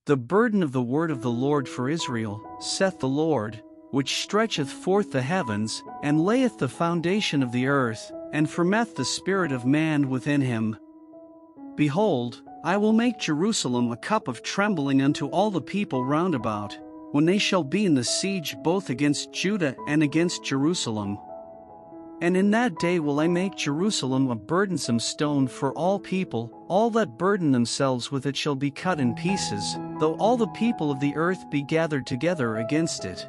The burden of the word of the Lord for Israel, saith the Lord, which stretcheth forth the heavens, and layeth the foundation of the earth, and formeth the spirit of man within him. Behold, I will make Jerusalem a cup of trembling unto all the people round about, when they shall be in the siege both against Judah and against Jerusalem. And in that day will I make Jerusalem a burdensome stone for all people, all that burden themselves with it shall be cut in pieces, though all the people of the earth be gathered together against it.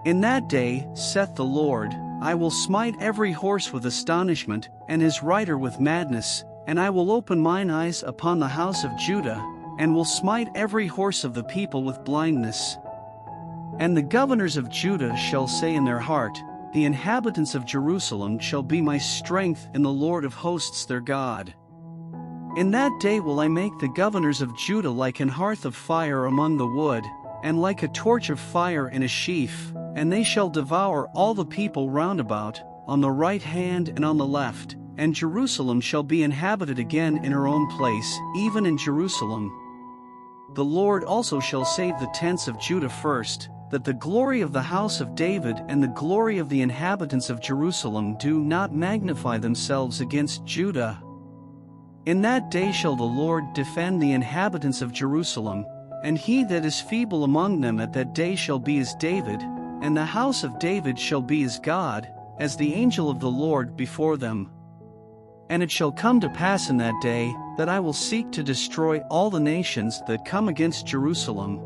In that day, saith the Lord, I will smite every horse with astonishment, and his rider with madness, and I will open mine eyes upon the house of Judah, and will smite every horse of the people with blindness. And the governors of Judah shall say in their heart, the inhabitants of Jerusalem shall be my strength in the Lord of hosts their God. In that day will I make the governors of Judah like an hearth of fire among the wood, and like a torch of fire in a sheaf, and they shall devour all the people round about, on the right hand and on the left, and Jerusalem shall be inhabited again in her own place, even in Jerusalem. The Lord also shall save the tents of Judah first, that the glory of the house of David and the glory of the inhabitants of Jerusalem do not magnify themselves against Judah. In that day shall the Lord defend the inhabitants of Jerusalem, and he that is feeble among them at that day shall be as David, and the house of David shall be as God, as the angel of the Lord before them. And it shall come to pass in that day, that I will seek to destroy all the nations that come against Jerusalem.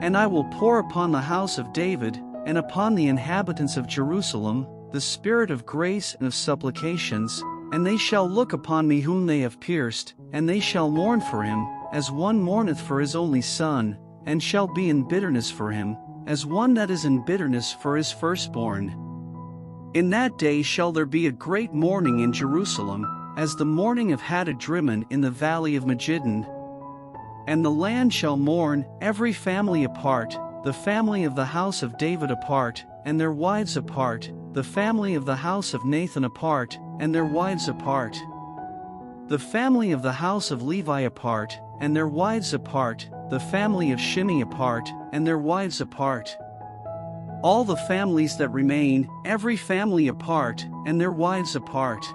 And I will pour upon the house of David, and upon the inhabitants of Jerusalem, the spirit of grace and of supplications, and they shall look upon me whom they have pierced, and they shall mourn for him, as one mourneth for his only son, and shall be in bitterness for him, as one that is in bitterness for his firstborn. In that day shall there be a great mourning in Jerusalem, as the mourning of Hadadrimmon in the valley of Megiddon. And the land shall mourn, every family apart, the family of the house of David apart, and their wives apart, the family of the house of Nathan apart, and their wives apart. The family of the house of Levi apart, and their wives apart, the family of Shimei apart, and their wives apart. All the families that remain, every family apart, and their wives apart.